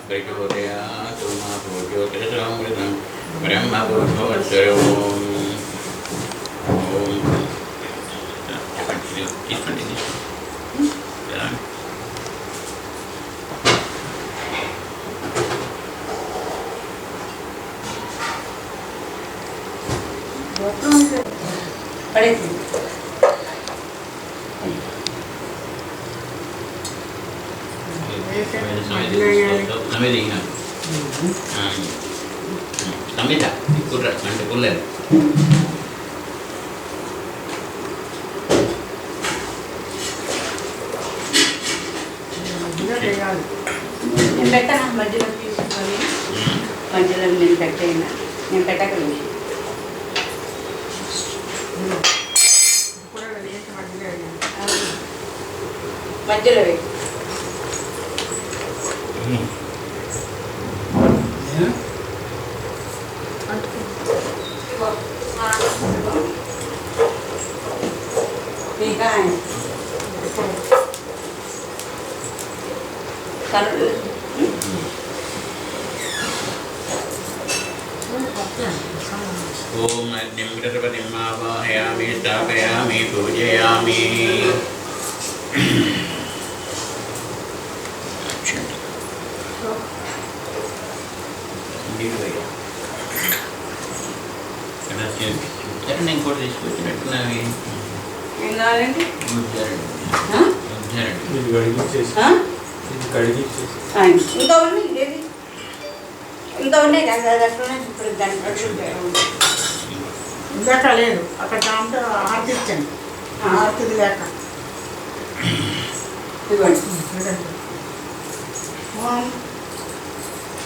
प्रचोदयात् मा ज्योतिषामृतं ब्रह्मभूतोत्तरो पड़े Samita, kurang, nanti kulen. నేను పెట్టాను మధ్యలో తీసుకొని మధ్యలో నేను పెట్టైనా నేను పెట్టగలను మధ్యలో ओम अग्निं गणपतिं आवाहयामि स्थापयामि पूजयामि ఉద్ధరణ ఇంకోటి తీసుకొచ్చినట్టున్నావి ఏం కావాలండి ఇంకా ఉన్నాయి ఏది ఇంకా ఉన్నాయి కదా అట్లా ఇప్పుడు దాని ఇందాక లేదు అక్కడ దాంట్లో ఆర్తి ఇచ్చాను ఆర్తిది లేక ఇవ్వండి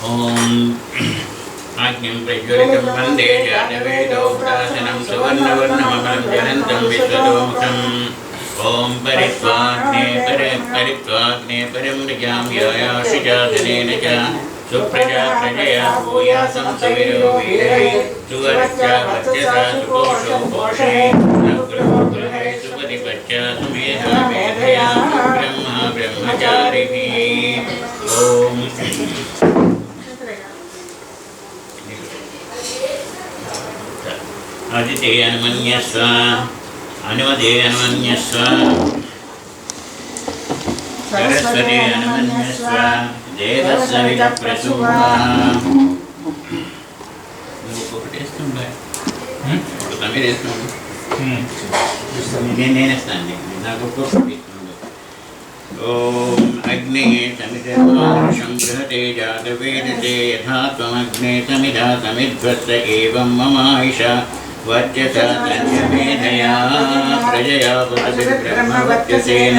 ओम आज्ञं प्रज्वलितं वन्दे जातवेदोक्तासनं सुवर्णवर्णममलं ज्वलन्तं विश्वतोमुखम् ओम परित्वाग्ने परं मृजां यायाशि चादनेन च सुप्रजा प्रजया भूयासं सविरो वीरै सुवर्चा वर्चसा सुपोषो पोषे नगृहे सुपतिपच्चा सुमेधा मेधया ब्रह्मा ब्रह्मचारिभिः ओम आदिते अनुमन्यस्व अनुमते अनुमन्यस्व सरस्वती अनुमन्यस्व देवस्य विदप्रसूहा నువ్వు ఒకటి వేస్తుండే ఒక తమిళ వేస్తుండే నేను వేస్తాను నాకు ఒక్కొక్కటి ఇస్తుండే ఓం అగ్నే సమిధర్మానుషం బృహతే జాతవేదతే యథా త్వమగ్నే సమిధా సమిధ్వస్త ఏవం మమాయిష वर्चसा तन्यमेधया प्रजया पुरुषब्रह्मवर्चसेन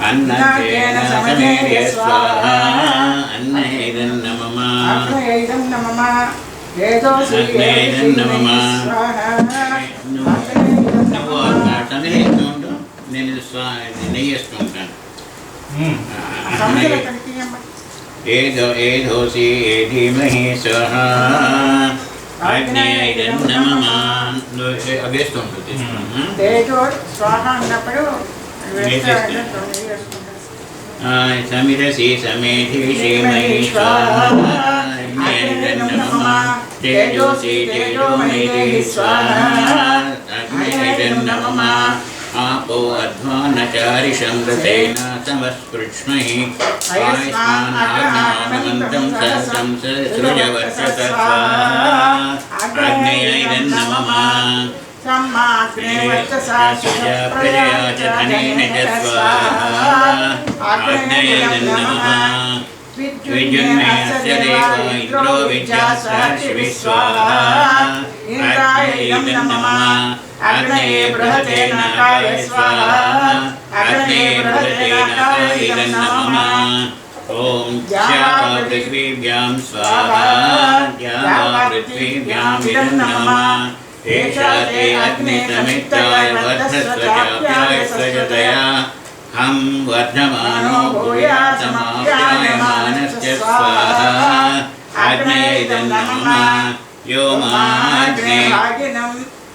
अन्नतेन समेर्य स्वाहा अन्नैदं नमः అగ్నేయం నమః ఏదోసి नमः నువ్వు తమిళేస్తూ ఉండు నేను నెయ్యి వేస్తూ ఉంటాను ఏదోసి ఏధీమహి స్వాహా ఆగ్నేయం నమః అవేస్తూ ఉంటుంది తేజో స్వాహ అన్నప్పుడు సమిరసి సಮೇಧಿ శ్రీమహి స్వాహా ఆగ్నేయం నమః తేజోసి తేజోమయీ స్వాహా ఆగ్నేయం నమః आपो अध्वानचारिषं रथेन समस्पृक्ष्महि आयुष्मानाग्नानमन्तं सहस्रं सृजवर्चसा आग्नेयं नमः प्रजया च धनेन च स्वाहा आग्नेयं नमः विद्युन्मेयस्य देव इन्द्रो विद्यासाक्षिभिः स्वाहा आग्नेयं नमः अग्नये बृहते नकाय स्वाहा अग्नये बृहते नकाय नमः ओम द्यावा पृथ्वीभ्यां स्वाहा द्यावा पृथ्वीभ्यां विदं नमः एषा ते अग्ने समित्ताय वर्धस्वजाप्याय स्वजतया हम वर्धमानो भूयासमाप्यायमानस्य स्वाहा अग्नये नमः योमाग्ने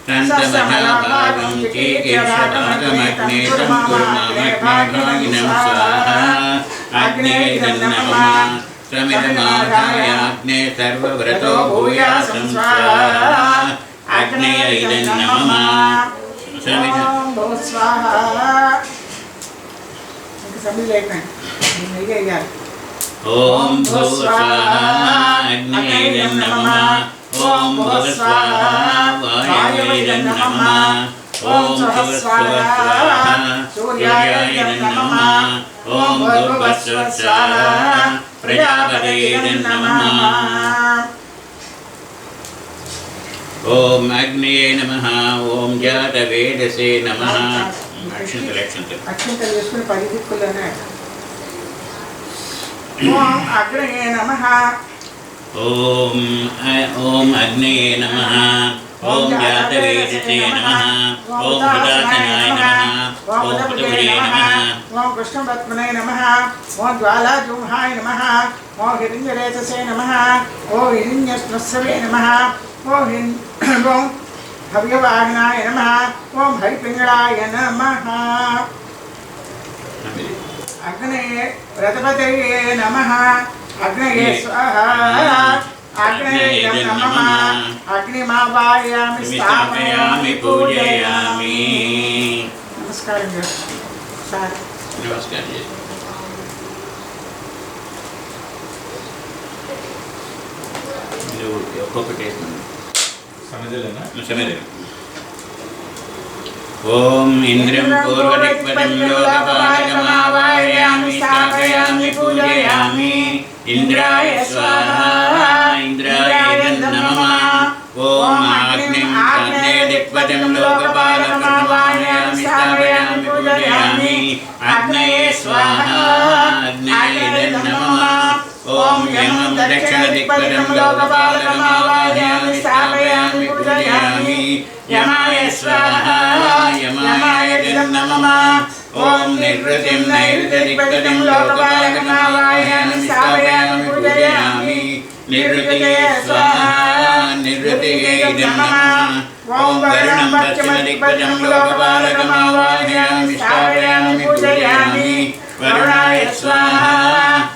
तन्तमहाभागं चीकीर्षभागमग्ने संकुर्मामग्नेभागिनं स्वाहा अग्नेयं नमः समिधमाधायाग्ने सर्वव्रतो भूयासं स्वाहा अग्नये इदं नमः समिध स्वाहा ओम भूस्वाहा अग्नये इदं नमः ओम भूस्वाहा वायवे इदं नमः ओम भूस्वाहा सूर्याय इदं नमः ओम भूर्भुवस्वाहा प्रजापतये इदं नमः ओम अग्नये नमः ओम जातवेदसे नमः अक्षंतలు వేసుకుని 10 దిక్కులనే ओम अग्नये नमः ओम अग्नये नमः ओम जातवेदसे नमः ओम भूतासनाय नमः ओम भूतभुजे नमः ओम कृष्णपद्मने नमः ओम ज्वालाजूहाय नमः ओम हिरण्यरेतसे नमः ओम हिरण्यस्नस्सवे नमः ओम हव्यवाहनाय नमः ओम हरिपिंगलाय नमः अग्नये व्रतपतये नमः अग्नये स्वाहा अग्नये नमः अग्निमावाहयामि स्थापयामि पूजयामि नमस्कारं सर नमस्कार जी ओम इंद्रं पूर्वदिक्पदं लोकपालकमावाहयामि स्थापयामि पूजयामि इंद्राय स्वाहा इंद्राय नमः ओम आग्नेयदिक्पदं लोकपालकमावाहयामि स्थापयामि पूजयामि अग्नये स्वाहा अग्नये नमः ओम यमं दक्षिणदिक्पदं लोकपालकमावाहयामि स्थापयामि पूजयामि यमाय स्वाहा यमाय नमः ओम निवृत्तिं नैऋत्यदिक्पदं लोकपालकमावाहयामि स्थापयामि पूजयामि निवृत्तये स्वाहा निवृत्तये नमः ओम वरुणं पश्चिमदिक्पदं लोकपालकमावाहयामि स्थापयामि पूजयामि वरुणाय स्वाहा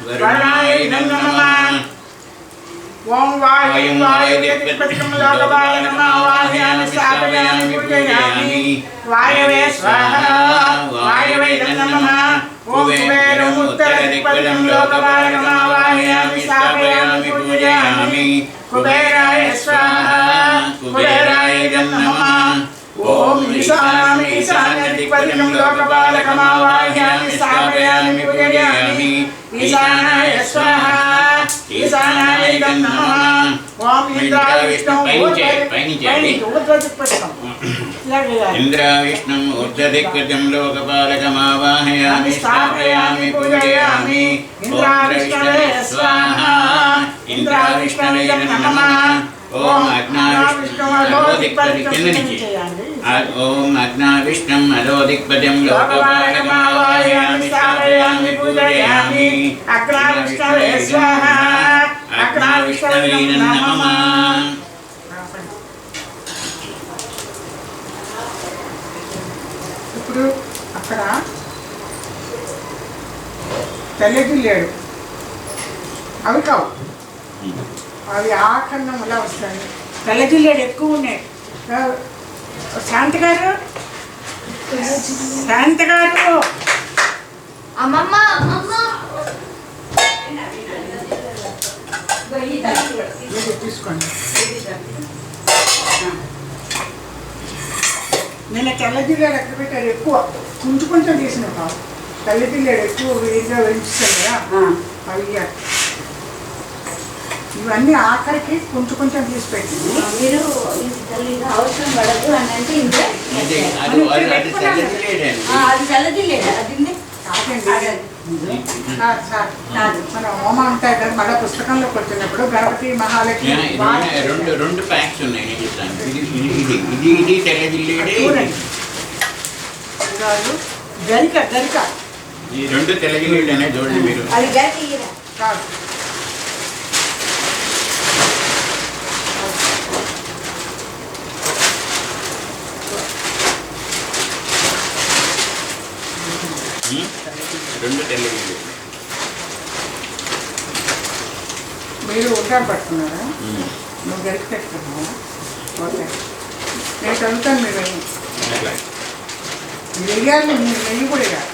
वरुणाय नमः ओम वायुदिक्पदं लोकपालकमावाहयामि स्थापयामि पूजयामि वायवे स्वाहा वायवे नमः ओम कुबेरं उत्तरदिक्पदं लोकपालकमावाहयामि स्थापयामि पूजयामि कुबेराय स्वाहा कुबेराय नमः ओम ईशान्यदिक्पदं लोकपालकमावाहयामि स्थापयामि पूजयामि ईशानाय स्वाहा ईशानाय नमः ओम इंद्राविष्णु इंद्राविष्णु ऊर्ध्वदिक्पदं लोकपालकमावाहयामि स्थापयामि पूजयामि इंद्राविष्णवे स्वाहा इंद्राविष्णवे नमः ओम अग्नाविष्णु ओम अग्नाविष्णुं अधोदिक्पदं लोकपालकमावाहयामि स्थापयामि पूजयामि अग्नाविष्णवे स्वाहा अग्नाविष्णवे नमः ఇప్పుడు అక్కడ తెల్లగిల్లాడు అవి కావు అవి ఆఖండములా వస్తాయి తెల్లగిల్లాడు ఎక్కువ ఉన్నాయి శాంతి గారు శాంతి గారు అమ్మమ్మ అమ్మమ్మ తీసుకోండి నేను తెల్లజిల్లాడు ఎక్కడ పెట్టారు ఎక్కువ కొంచెం కొంచెం తీసిన కావు తెల్లజిల్లాడు ఎక్కువ వేడిగా వేయించాను కదా అవి ఇవన్నీ ఆఖరికి కొంచెం కొంచెం తీసి పెట్టింది మీరు అవసరం పడదు అని అంటే అది చల్లదిల్లేడు అది మన హోమ ఉంటాయి కదా మళ్ళీ పుస్తకంలోకి వచ్చినప్పుడు గణపతి మహాలక్ష్మి రెండు ప్యాక్స్ ఉన్నాయి ఇది తెల్లజిల్లేడు గరిక గరిక ఈ రెండు తెల్లజిల్లేడు అనేది చూడండి మీరు అది గరిక కాదు రెండు తెల్లగిల్లు మీరు ఉంటారు పట్టుకున్నారా? నువ్వు గరికి పెట్టుకున్నావా? ఓకే, నేను చదువుతాను. మీరు వెయ్యాలి, మీరు నెయ్యి కూడా వేయాలి.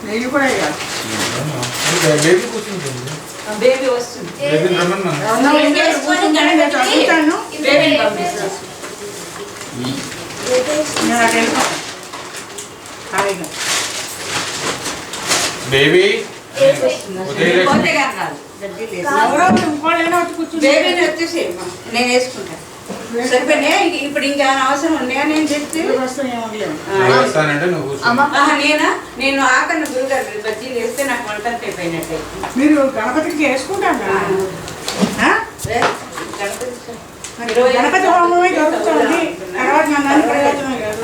నెయ్యి కూడా వేయాలి. బేబీ వస్తుంది. చదువుతాను. బేబీ బేబీని వచ్చేసి నేను వేసుకుంటాను. సరిపోయినా ఇప్పుడు ఇంకా అవసరం ఉన్నాయా? నేను చెప్తే వస్తానంటే నువ్వు నేనా? నేను ఆకన్న గురుగారు బజ్జీలు వేస్తే నాకు వంట అయిపోయినట్టే. మీరు గణపతికి చేసుకుంటారు గణపతి హోమమే జరుగుతుంది. తర్వాత నన్ను ప్రయోజనం లేదు.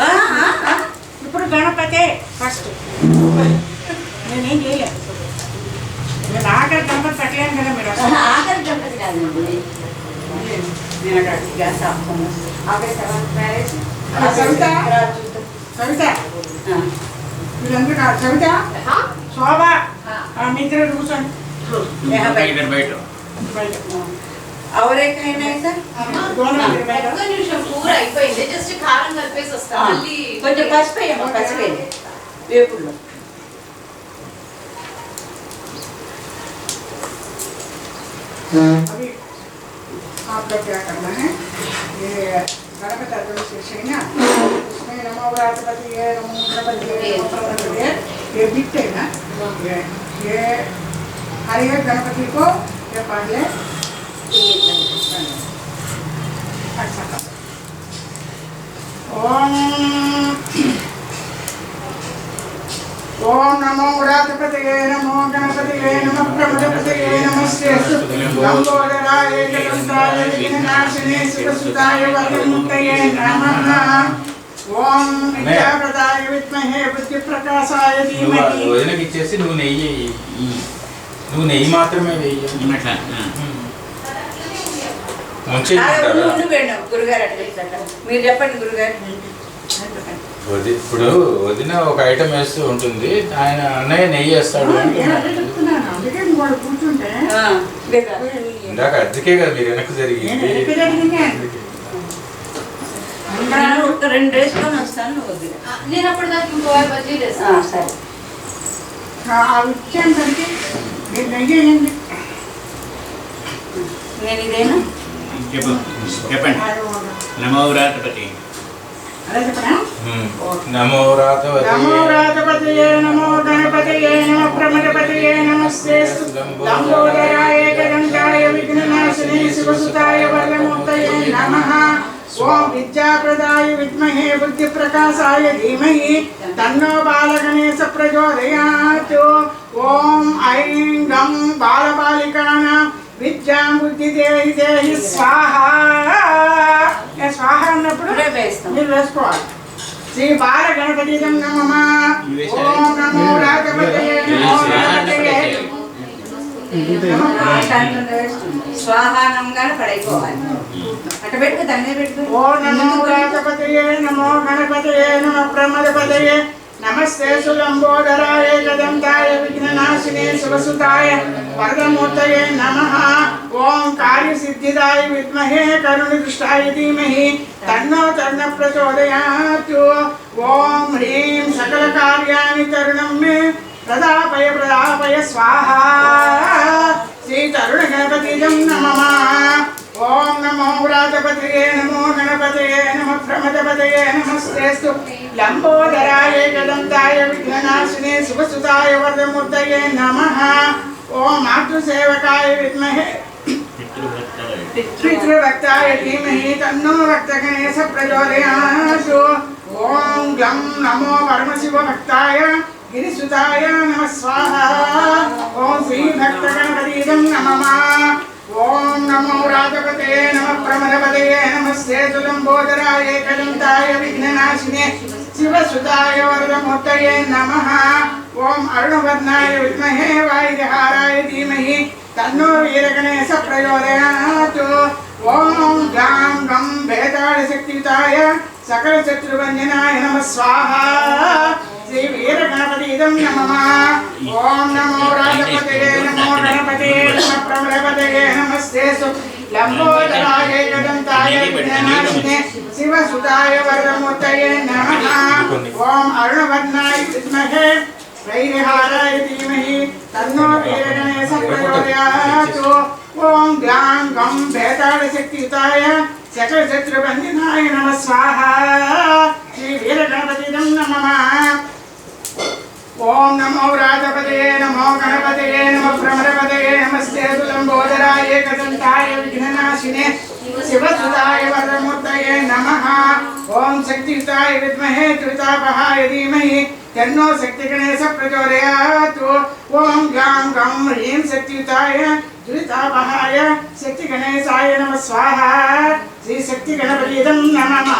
ఇప్పుడు గణపతే ఫస్ట్. నేనేం చేయలేదు. నేను ఆఖరి గణపతి పెట్టలేను కదా. మీరు ఆఖరి గణపతి కాదండి. నేను అక్కడ గ్యాస్ ఆపుతాను. ఆఖరి తర్వాత మ్యారేజ్ సవిత సవిత వీళ్ళందరూ కాదు. సవిత శోభ మీ ఇద్దరు కూర్చోండి బయట బయట బయట. और एक है ना सर ఒక్క నిమిషం కూర అయిపోయింది. జస్ట్ కారం కలిపేసి వస్తా. మళ్ళీ కొంచెం పసుపు వేయమ్మా. పసుపు వేయండి వేపుల్లో. अभी आप लोग क्या करना है? ये गणपति एडमिनिस्ट्रेशन है ना, उसमें नमो गणपति है, नमो गणपति है, नमो गणपति है, ये बिकते हैं ना। ये हर एक गणपति को ये पहले अच्छा ओम नमो गणपतये नमो गणपतये नमः प्रमदपतये नमस्ते लंबोदराय जगन्नाथाय विघ्ननाशिने शिवसुताय वरदमुक्तये नमः ओम विद्याप्रदाय विद्महे बुद्धिप्रकाशाय धीमहि వదినకి ఇచ్చేసి నువ్వు నెయ్యి మాత్రమే వెయ్యి. గురుగారు అట్లా మీరు చెప్పండి గురుగారు. ఇప్పుడు వదిన ఒక ఐటమ్ వేస్తూ ఉంటుంది, ఆయన అన్నయ్య నెయ్యి వేస్తాడు. కూర్చుంటే ఇందాక అందుకే కదా మీరు వెనక్కి జరిగింది. ఒక 2 వేసుకొని వస్తాను. నువ్వు వద్దు. నేను అప్పటిదాకా ఇంకో బజ్జీలు వేస్తా. సరే ఇచ్చేసరికి మీరు నెయ్యి వేయండి. నేను ఇదేనా చెప్పండి. నమో గణపతి. అదే చెప్పనా? నమో రాతవతి నమో రాతపతయే నమో గణపతయే నమః ప్రమదపతయే నమస్తే లంబోదరాయ ఏకదంతాయ విఘ్ననాశినే శివసుతాయ వరదముక్తయే నమః ఓం విద్యాప్రదాయ విద్మహే బుద్ధిప్రకాశాయ ధీమహి తన్నో బాలగణేశ ప్రచోదయాత్ ఓం ఐం గం బాలబాలికానాం విద్యాం బుద్ధి దేహి దేహి స్వాహ. స్వాహ అన్నప్పుడు మీరు వేసుకోవాలి. శ్రీ బాల గణపతి నమః. ఓం నమో రాఘవతయే నమో గణపతయే స్వాహానంగానే పడైపోవాలి. అట్ట పెట్టుకు దాన్ని పెట్టుకు. ఓం నమో రాఘవతయే నమో గణపతయే నమః ప్రమదపతయే నమస్తే సులంబోదరాయ ఏకదంతాయ విఘ్ననాశినే శివసుతాయ వరదమూర్తయే నమః. ఓం కార్యసిద్ధిదాయ విద్మహే కరుణదృష్టాయ ధీమహి తన్నో తరుణ ప్రచోదయాత్. ఓం హ్రీం సకల కార్యాణి తరుణం మే ప్రదాపయ స్వాహా. శ్రీ తరుణ గణపతిజం నమః. ఓం నమో వ్రాతపతయే నమో గణపతయే నమః ప్రమదపతయే నమస్తేస్తు లంబోదరాయ ఏకదంతాయ విఘ్ననాశినే శుభసుతాయ వరదమూర్తయే నమః. ఓం మాతృసేవకాయ విద్మహే పితృభక్తాయ ధీమహి తన్నో భక్తగణేశ ప్రచోదయాత్. ఓం గం నమో పరమశివభక్తాయ గిరిసుతాయ నమః స్వాహా. ఓం శ్రీ భక్తగణపతిజం నమః. ఓం నమో రాఘవతయే నమః ప్రమదపతయే నమస్తే లంబోదరాయ ఏకదంతాయ విఘ్ననాశినే శివసుతాయ వరదమూర్తయే నమః. ఓం అరుణవర్ణాయ విద్మహే వాయుధారాయ ధీమహి తన్నో వీరగణేశ ప్రచోదయాత్. ఓం గాం గం భేతాళశక్తియుతాయ సకల శత్రువంజనాయ నమః స్వాహా. శ్రీ వీరగణపతిదం నమః. ఓం నమో రాఘవతయే నమో గణపతయే నమః प्रमरपतये नमस्ते लंबोदराय एकदंताय विघ्ननाशिने शिवसुताय वरदमूर्तये नमः। ओम अरुणवर्णाय विद्महे वैरिहाराय धीमहि तन्नो वीरगणेशः प्रचोदयात्। ओम ग्लां गं वेतालशक्तियुताय सकलशत्रुबन्धनाय नमः स्वाहा। श्री वीरगणपतिं नमः। ओम नमो व्रातपतये नमो गणपतये नमो भ्रमरपतये नमस्ते लंबोदराय एकदंताय विघ्ननाशिने शिवसुताय वरदमूर्तये नमः। ओम शक्तियुताय विद्महे त्रितापहाय धीमहि तन्नो शक्तिगणेशः प्रचोदयात्। ओम ग्लां गं ह्रीं शक्तियुताय त्रितापहाय शक्तिगणेशाय नमः स्वाहा। श्री शक्तिगणपतिं नमः।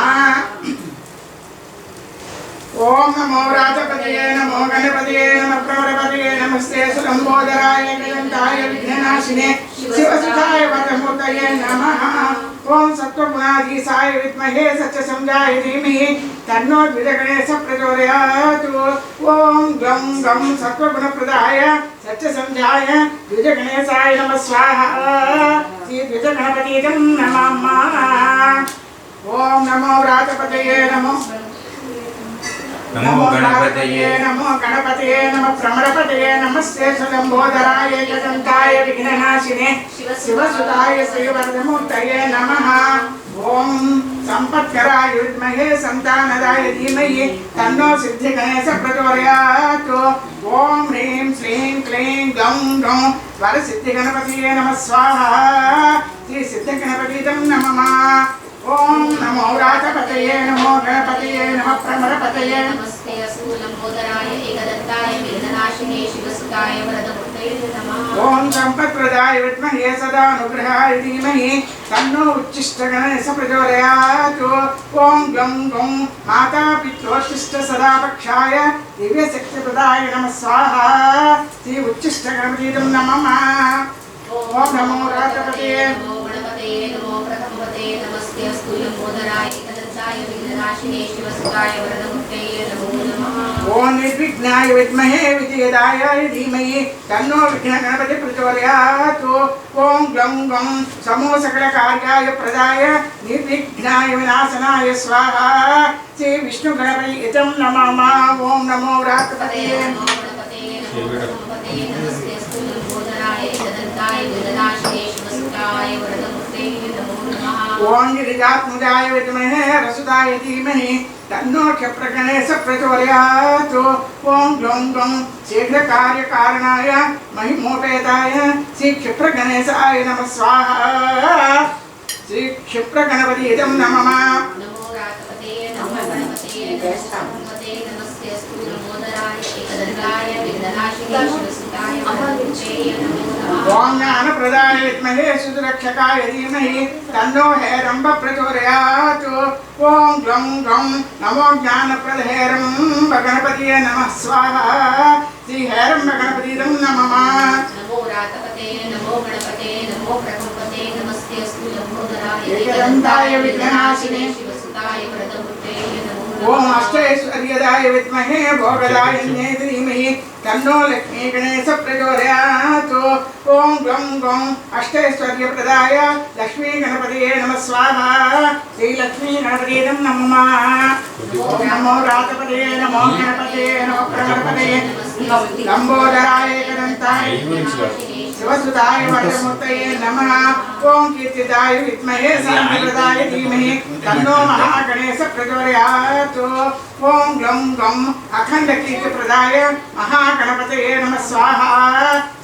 ओम नमो व्रातपतये नमो गणपतये नमः प्रमरपतये नमस्ते लंबोदराय एकदंताय विघ्ननाशिने शिवसुताय वरदमूर्तये नमः। ओम सत्त्वगुणाधीशाय विद्महे सत्यसंजाय धीमहि तन्नो द्विजगणेशः प्रचोदयात्। ओम ग्लं गं सत्त्वगुणप्रदाय सत्यसंजाय द्विजगणेशाय नमः स्वाहा। श्री द्विजगणपतिं नमः। ओम नमो व्रातपतये नमो गणपतये नमो गणपतये नमः प्रमरपतये नमस्ते लंबोदराय एकदंताय विघ्ननाशिने शिवसुताय श्रीवरदमूर्तये नमः। ओम संपत्कराय विद्महे संतानदाय धीमहि तन्नो सिद्धिगणेशः प्रचोदयात्। ओम ह्रीं श्रीं क्लीं गं गं वरसिद्धिगणपतये नमः स्वाहा। श्री सिद्धिगणपतिं नमः। ओम नमो व्रातपतये नमो गणपतये नमः प्रमरपतये नमस्ते लंबोदराय एकदंताय विघ्ननाशिने शिवसुताय वरदमूर्तये नमः। ओम संपत्प्रदाय विद्महे सदानुग्रहाय धीमहि तन्नो उच्चिष्टगणेशः प्रचोदयात्। ओम गं गं माता पित्रोष्टिष्ट सदा पक्षाय दिव्यशक्तिप्रदाय नमः स्वाहा। श्री उच्चिष्टगणपतिं नमः। ओम नमो व्रातपतये नमो गणपतये नमो प्रथमपतये नमस्ते लंबोदराय एकदंताय विघ्ननाशिने शिवसुताय वरदमूर्तये नमो नमः। ओम निर्विघ्नाय विद्महे विजयदाय धीमहि तन्नो विघ्नगणपति प्रचोदयात्। ओम ग्लं गं समो सकलकार्याय प्रदाय निर्विघ्नाय विनाशनाय स्वाहा। श्री विष्णुगणपतिं नमः। ओम नमो व्रातपतये नमो गणपतये नमो प्रथमपतये नमस्ते लंबोदराय एकदंताय विघ्ननाशिने शिवसुताय वरदमूर्तये नमो नमः। ओम गिरिजात्मजाय विद्महे रसुताय धीमहि तन्नो क्षप्रगणेशः प्रचोदयात्। ओम ग्लं गं शीघ्रकार्यकारणाय महिमोपेताय श्री क्षिप्रगणेशाय नमः स्वाहा। श्री क्षिप्रगणपतिं नमः। नमो व्रातपतये नमो गणपतये नमो प्रथमपतये नमस्ते लंबोदराय एकदंताय विघ्ननाशिने शिवसुताय वरदमूर्तये नमो नमः। ओम ज्ञानप्रदाय विद्महे सुरक्षकाय धीमहि तन्नो हेरम्बः प्रचोदयात्। ओम ग्लं गं नमो ज्ञानप्रदहेरम्ब गणपतये नमः स्वाहा। श्री हेरम्ब गणपतिं नमः। नमो व्रातपतये नमो गणपतये नमो प्रथमपतये नमस्ते लंबोदराय एकदंताय विघ्ननाशिने शिवसुताय वरदमूर्तये नमो ओम नमः। अष्टैश्वर्यदाय विद्महे भोगदायिन्ये धीमहि तन्नो लक्ष्मीगणेशः प्रचोदयात्। ओम ग्लं गं अष्टैश्वर्यप्रदाय लक्ष्मीगणपतये नमः स्वाहा। श्री लक्ष्मीगणपतिं नमः। ओम नमो व्रातपतये नमो गणपतये नमो प्रमरपतये लंबोदराय एकदंताय शिवसुताय वरदमूर्तये नमः। ओम कीर्तिदाय विद्महे शान्तिप्रदाय धीमहि तन्नो महागणेशः प्रचोदयात्। ओम ग्लं गं अखण्डकीर्तिप्रदाय महागणपतये नमः स्वाहा।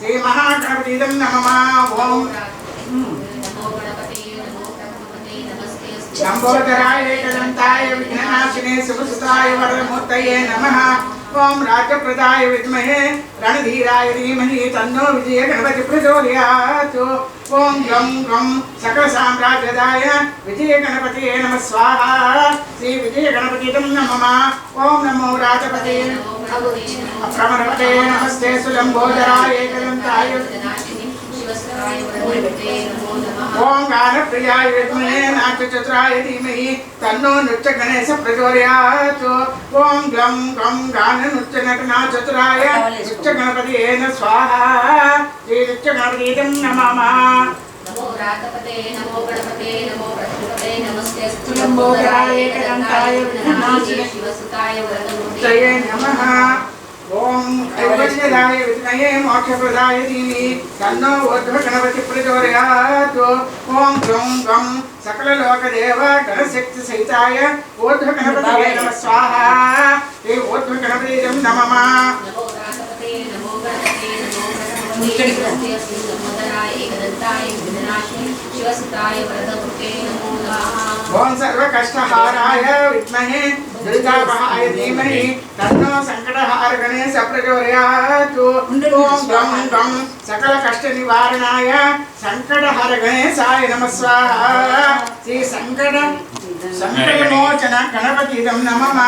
श्री महागणपतिं नमः। ओम नमो गणपतये नमो प्रथमपतये नमस्ते लंबोदराय एकदंताय विघ्ननाशिने शिवसुताय वरदमूर्तये नमः। ओम राजप्रदाय विद्महे रणधीराय धीमहि तन्नो विजयगणपति प्रचोदयात्। ओम ग्लं गं सकलसाम्राज्यदाय विजयगणपतये नमः स्वाहा। श्री विजयगणपतिं नमः। ओम नमो व्रातपतये प्रमरपतये नमस्ते लंबोदराय एकदंताय विघ्ननाशिने शिवसुताय वरदमूर्ते नमो नमः ओम गानप्रियाय विद्महे नाट्यचतुराय धीमहि तन्नो नृत्यगणेश प्रचोदयात् ओम ग्लं गं गाननृत्यनटनाचतुराय नृत्यगणपतये स्वाहा श्री नृत्यगणपतिं नमः नमो रातपते नमो गणपते नमो प्रथमपते नमस्ते लंबोदराय एकदन्ताय विघ्ननाशिने शिवसुताय वरदमूर्ते जय नमः ओम ऐश्वर्यदाय विद्महे मोक्षप्रदाय धीमहि तन्नो ऊर्ध्वगणपति प्रचोदयात् ओम ग्लं गं सकललोकदेव गणशक्तिसहिताय ऊर्ध्वगणपतये नमः स्वाहा श्री ऊर्ध्वगणपतिं नमः नमो रातपते नमो गणपते नमो प्रथमपते नमस्ते लंबोदराय एकदन्ताय विघ्ननाशिने शिवसुताय वरदमूर्ते नमो नमः ओम सर्वकष्टहाराय विद्महे दुर्गापहाय धीमहि तन्नो संकटहार गणेश प्रचोदयात् ओम गं गं सकलकष्टनिवारणाय संकटहर गणेशाय नमः स्वाहा श्री संकटमोचन गणपतिं नमः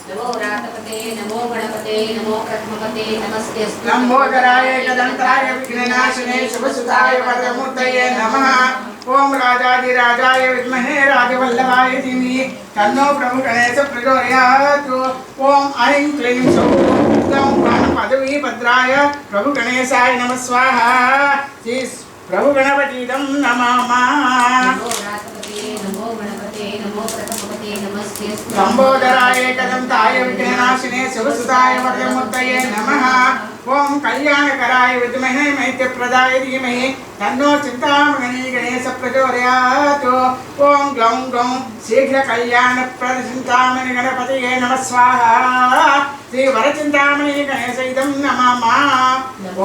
नमो रातपते नमो गणपते नमो प्रथमपते नमस्ते लंबोदराय एकदन्ताय विघ्ननाशिने शुभसुताय वरदमूर्तये नमः ओम राजाधिराजाय विद्महे राजवल्लभाय धीमहि तन्नो प्रभुगणेश प्रचोदयात् ओम ऐं क्लीं सौः तं पदवीभद्राय प्रभुगणेशाय नमः स्वाहा श्री प्रभुगणपतिं नमः नमो रातपते नमो गणपते नमो प्रथमपते नमस्ते लंबोदराय एकदन्ताय विघ्ननाशिने शुभसुताय वरदमूर्तये नमः ओम कल्याणकराय विद्महे मैत्यप्रदाय धीमहि तन्नो चिन्तामणि गणेश प्रचोदयात् ओम ग्लं गं शीघ्रकल्याणप्रद चिन्तामणि गणपतये नमः स्वाहा श्री वरचिन्तामणि गणेशइदं नमः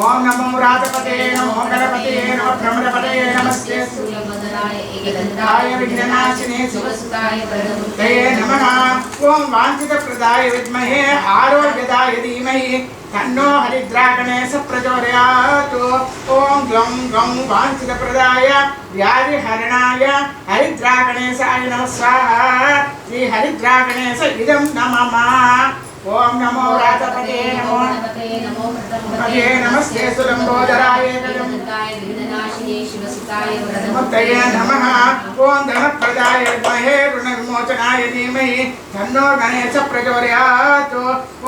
ओम नमो रातपते नमो गणपतये नमो ब्रह्मणपतये नमस्ते लंबोदराय एकदन्ताय विघ्ननाशिने शिवसुताय वरदमूर्ते ते नमः ओम वाञ्छितप्रदाय विद्महे आरोग्यदाय धीमहि तन्नो हरिद्रागणेश प्रचोदयात् ओम ग्लं गं वाञ्छितप्रदाय व्याधिहरणाय हरिद्रागणेशाय नमः स्वाहा श्री हरिद्रागणेश इदं नमः ओम नमो रातपते नमो गणपते नमो प्रथमपते पते नमस्ते सुलंबोदराय एकदन्ताय विघ्ननाशिने शिवसुताय मूर्तये वरदमूर्ते नमः ओम धनप्रदाय विद्महे ऋणविमोचनाय धीमहि तन्नो गणेश प्रचोदयात्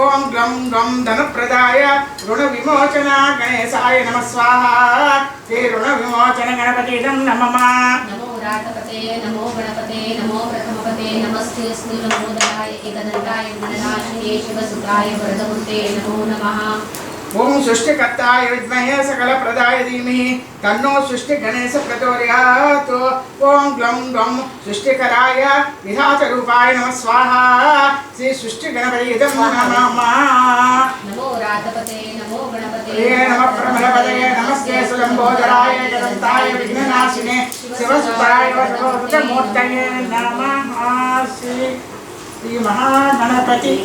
ओम ग्लं गं धनप्रदाय ऋणविमोचना गणेशाय नमः स्वाहा श्री ऋणविमोचन गणपतिं नमः नमो रातपते नमो गणपते नमो प्रथमपते नमस्ते लंबोदराय एकदन्ताय विघ्ननाशिने शिवसुताय वरदमूर्ते नमो नमः ओम सृष्टिकर्ताय विद्महे सकलप्रदाय धीमहि तन्नो सृष्टिगणेश प्रचोदयात् ओम ग्लं गं सृष्टिकराय विधातरूपाय नमः स्वाहा श्री सृष्टिगणपतिं नमः नमो रातपते नमो गणपते नमः प्रमलपतये नमस्ते सुलंबोदराय एकदन्ताय विघ्ननाशिने शिवसुताय वरदमूर्तये नमः श्री महागणपति